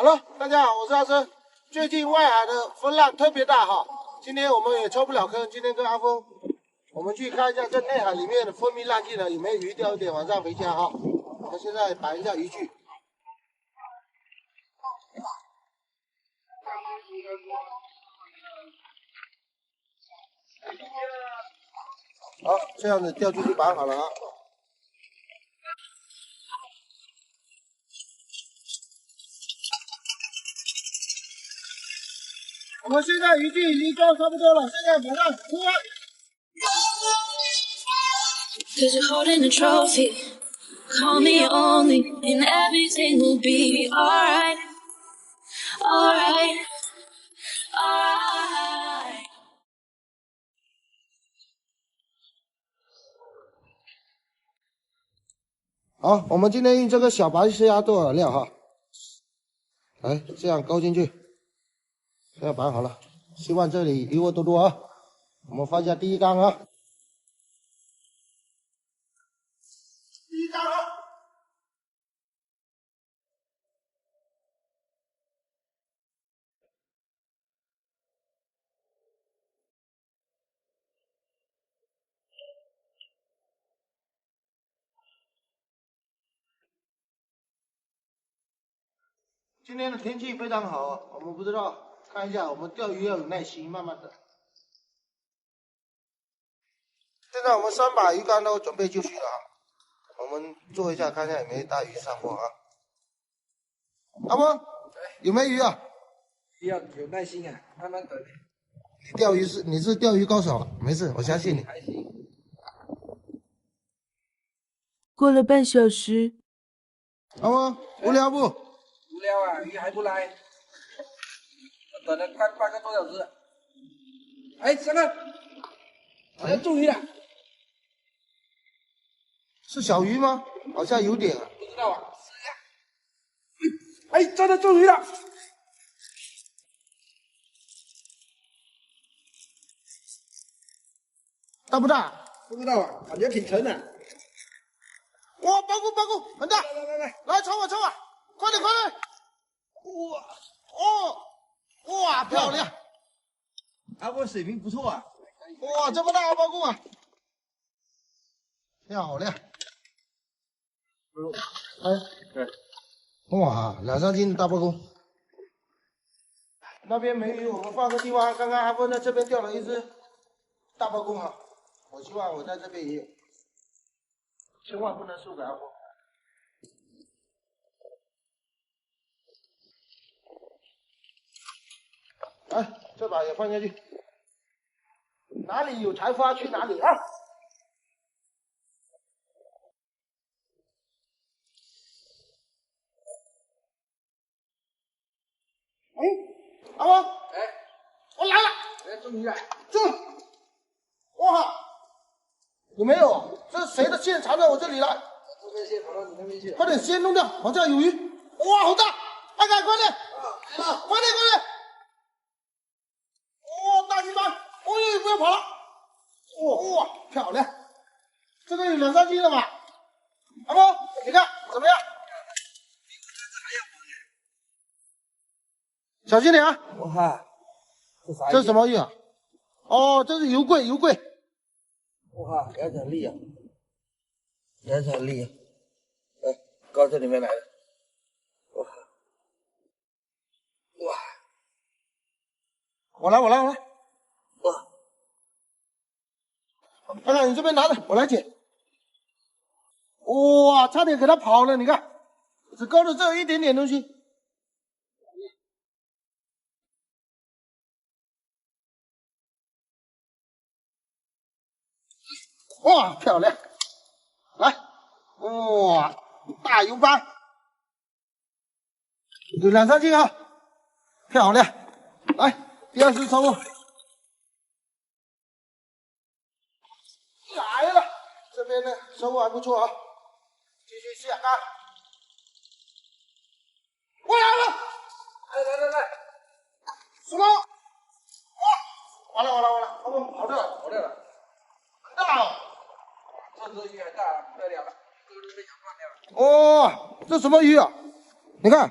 Hello， 大家好，我是阿生。最近外海的风浪特别大哈，今天我们也抽不了坑，今天跟阿峰，我们去看一下这内海里面的风平浪静的，有没有鱼钓一点，晚上回家哈。我们现在摆一下渔具。好，这样子钓具就摆好了啊。我们现在渔具已经装差不多了，现在马上出发。'Cause you're holding a trophy, call me only, and everything will be alright, alright, alright. 好，我们今天用这个小白虾做饵料哈，来这样勾进去，这样摆好了。希望这里鱼货多多啊。我们放下第一竿啊。第一竿啊。今天的天气非常好，我们不知道，看一下，我们钓鱼要有耐心，慢慢的。现在我们3把鱼竿都准备就绪了啊，我们做一下，看一下有没有大鱼上钩啊。阿峰，有没有鱼啊？要有耐心啊，慢慢等。你是钓鱼高手，没事，我相信你。还行。过了半小时，阿峰，无聊不？无聊啊，鱼还不来，我等了快半个多小时。哎，三哥，好像中鱼了。是小鱼吗？好像有点啊。不知道啊，试一下。哎，真的中鱼了。大不大？不知道啊，感觉挺沉的。哇，包谷，很大！来抽我，快点！哇，漂亮！阿波水平不错啊。哇，这么大啊，包谷啊！漂亮！对。哇，2、3斤的大包谷。那边没鱼，我们换个地方。刚刚阿峰在这边钓了一只大包谷啊，我希望我在这边也有，千万不能输给阿峰。来，这把也放下去。哪里有财发去哪里啊！哎，阿峰，哎，我来了！哎，中鱼了！中！哇，有没有？这是谁的线藏在我这里了？这边线跑到你那边去了。快点先弄掉，好像有鱼！哇，好大！快点！快点！哇，大金斑！哦呦，不要跑了！哇，漂亮！这个有2、3斤了吧？阿峰，你看怎么样？小心点啊！哇，这啥？这是什么鱼啊？哦，这是油桂。哇，颜色很厉啊！颜色很厉啊！哎，刚这里面来的。哇！我来。哇！看看你这边拿着，我来捡。哇，差点给它跑了，你看，只勾了这有一点点东西。哇，漂亮！来，哇，大油斑，有2、3斤啊，漂亮！来，第2次抽。来了，这边的收获还不错啊，继续下竿。我来了！来，什么？哇！完了，他们跑掉了，很大哦。这只鱼还大，不得了了，钩都被咬断掉了。哦，这什么鱼啊？你看，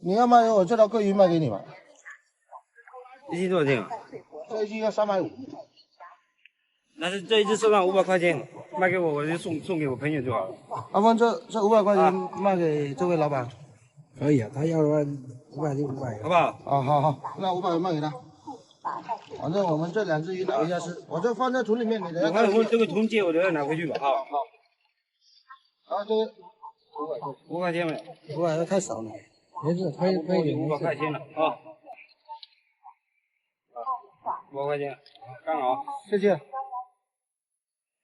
你要卖我这条桂鱼卖给你吧，一斤多少钱啊？这一斤要350。那是这一只收上500块钱，卖给我，我就送给我朋友就好了。阿峰，这500块钱卖给这位老板。可以啊，他要的话500就500，好不好？啊，好，那500卖给他。反正我们这2只鱼拿回家吃，我这放在桶里面，你等下带回去。我这个铜借我的要拿回去吧。好。啊，这个5块钱没500太少了。没事，可以500块钱了啊。500块钱，刚好。谢谢。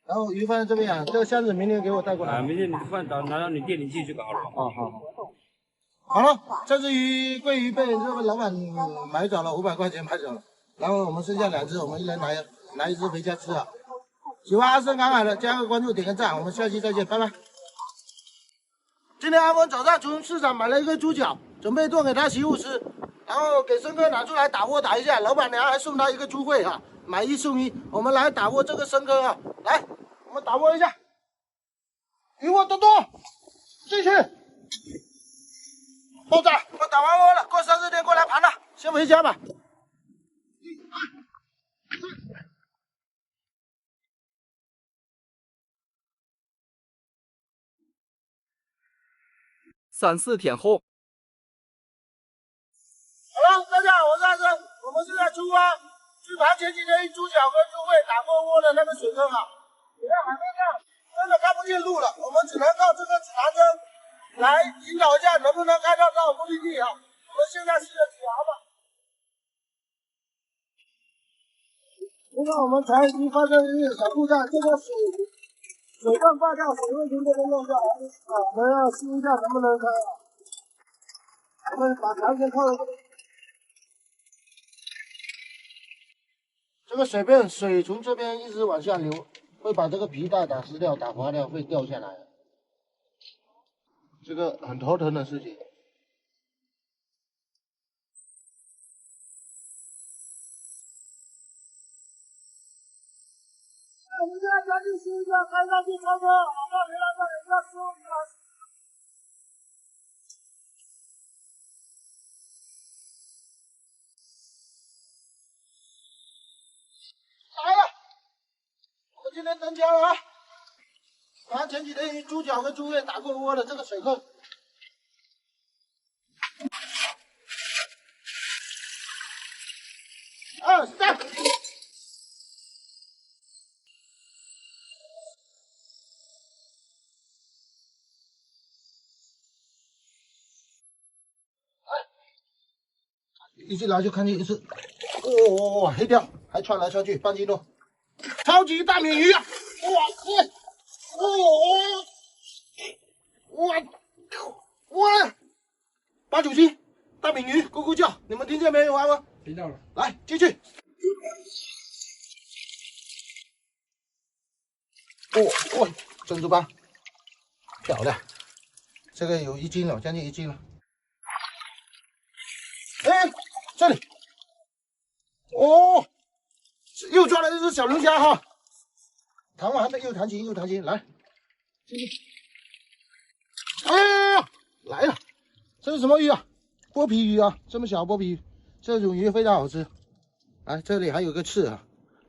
然后鱼放在这边啊，这个箱子明天给我带过来。啊，明天你拿到你店里去就好了。好。好了，这只鱼桂鱼被这个老板买走了，500块钱买走了。然后我们剩下2只，我们一人拿一只回家吃啊。喜欢阿生航海的，加个关注，点个赞，我们下期再见，拜拜。今天阿峰早上从市场买了一个猪脚，准备炖给他媳妇吃，然后给生哥拿出来打窝打一下，老板娘还送他一个猪会哈，买1送1。我们来打窝这个生哥啊，来，我们打窝一下，鱼窝多多，进去。爆炸！我打完窝了，过30天过来盘了，先回家吧。3、4天后。Hello， 大家好，我是阿生，我们现在出发去盘前几天猪脚跟猪会打过窝的那个水坑啊。你看海面上真的看不见路了，我们只能靠这个指南针来引导一下，能不能开到目的地啊？我们现在试着指航吧。因为我们船已经发生一点小故障，这个水泵挂掉，水位停这个用掉啊，我们要试一下能不能开啊。我们把船先靠到这里。这个水从这边一直往下流，会把这个皮带打湿掉、打滑掉，会掉下来。这个很头疼的事情。我们现在赶紧试一下开上去超车，马上回来让人家收一下。来了，我今天登江了啊！把前几天猪脚跟猪胃打过窝的这个水坑。2、3。一进来就看见一只，哇，黑钓，还窜来窜去，半斤多，超级大鲶鱼啊！哇，8、9斤大鲶鱼，咕咕叫，你们听见没有啊？听到了，来进去。珍珠斑，漂亮，这个有1斤了，将近1斤了。哎，这里，又抓了一只小龙虾哈，弹完的又弹琴，来，哎呀，来了，这是什么鱼啊？剥皮鱼啊，这么小剥皮鱼，这种鱼非常好吃。来，这里还有个刺啊，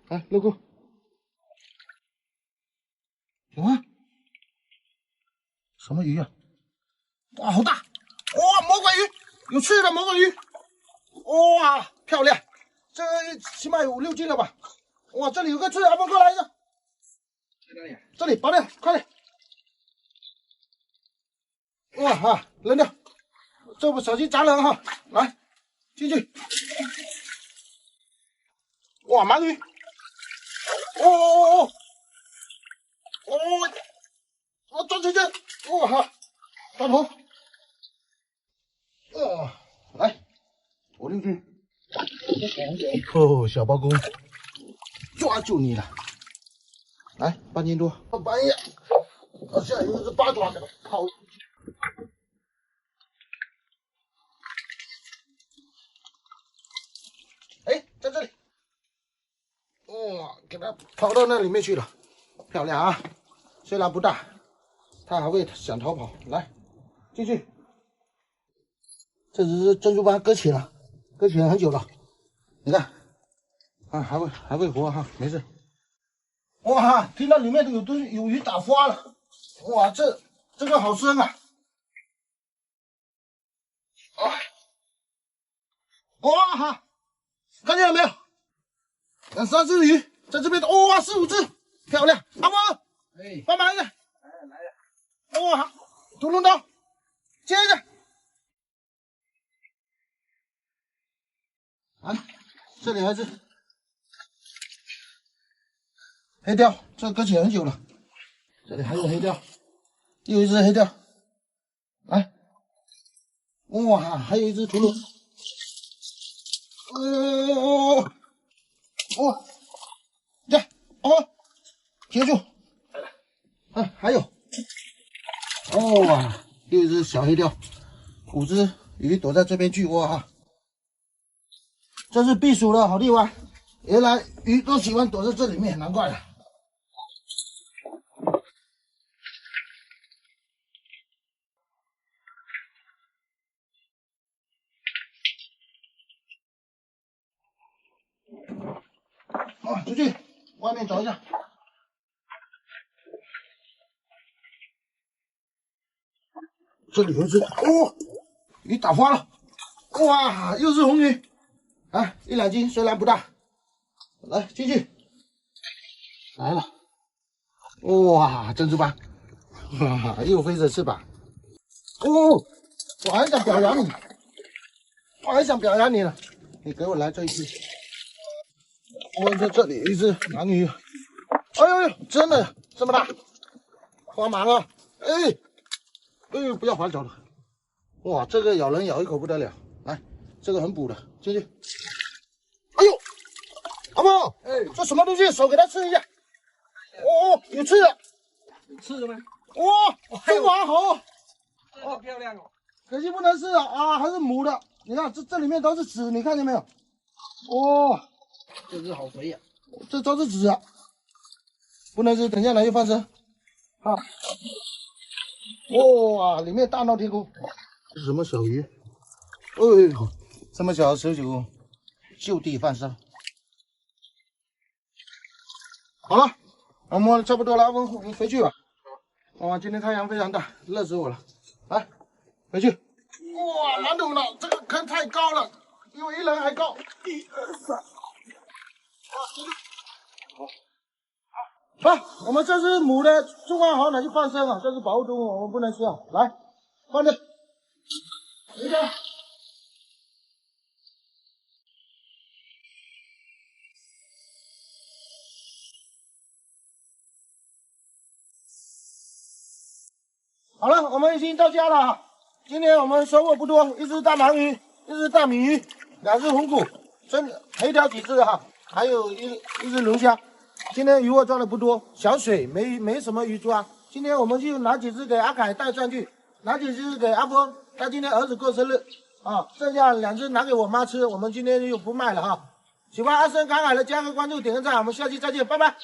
来，露骨，什么鱼啊？哇，好大！哇，魔鬼鱼，有刺的魔鬼鱼。哇，漂亮！这起码有5、6斤了吧？哇，这里有个刺，阿峰过来一个。在哪里？这里，拔掉，快点！哇扔掉，这不小心砸人哈！来，进去。哇，鳗鱼！我抓进去！哇，大头！来。5、6斤，小包公，抓住你了！来，半斤多，半夜，现在有一只8爪的，好，哎，在这里，给它跑到那里面去了，漂亮啊！虽然不大，它还会想逃跑，来，进去。这只是珍珠斑搁浅了，搁浅很久了。你看，啊，还会活哈，没事。哇，听到里面有东西，有鱼打花了。哇，这个好深啊！哇哈，看见了没有？2、3只鱼在这边，哇，4、5只，漂亮！阿峰，哎，帮忙一下。哎，来了。哇，屠龙刀，接着。啊，这里还是黑鲷，这搁浅很久了。这里还有黑鲷，又一只黑鲷。来，哇，还有一只屠龙。这，哦，接住。还有，哇，又一只小黑鲷，5只鱼躲在这边聚窝哈。这是避暑的好地方，原来鱼都喜欢躲在这里面，难怪了。出去外面找一下。这里有一只，鱼打花了，哇，又是红鱼，啊，1、2斤，虽然不大，来进去，来了，哇，珍珠斑，哇，又飞着翅膀，我还想表扬你，了，你给我来这一只，这里有一只蓝鱼，哎呦，真的这么大，花芒啊，哎呦，不要划走了！哇，这个咬人咬一口不得了。来，这个很补的，进去。哎呦，阿峰，这什么东西？手给它吃一下。有刺的。有刺的吗？哇，中华猴，好漂亮哦。可惜不能吃啊，还是母的。你看这里面都是籽，你看见没有？这只好肥呀。这都是籽啊，不能吃，等一下拿去放生。好。哇，里面大闹天宫，这是什么小鱼？这么小的手酒，就地放生。好了，我摸的差不多了，阿峰，你回去吧。哇，今天太阳非常大，热死我了。来，回去。哇，难懂了，这个坑太高了，比我1人还高。1、2、3。好，我们这只母的中华猴拿去放生啊，这是保护动物，我们不能吃啊。来，放着，回家。好了，我们已经到家了。今天我们收获不多，一只大鳗鱼，一只大米鱼，2只红骨，黑鲷几只哈，还有一只龙虾。今天鱼货抓的不多，小水没什么鱼抓。今天我们就拿几只给阿凯带上去，拿几只给阿峰，他今天儿子过生日啊，剩下2只拿给我妈吃。我们今天就不卖了哈。喜欢阿生赶海的加个关注，点个赞，我们下期再见，拜拜。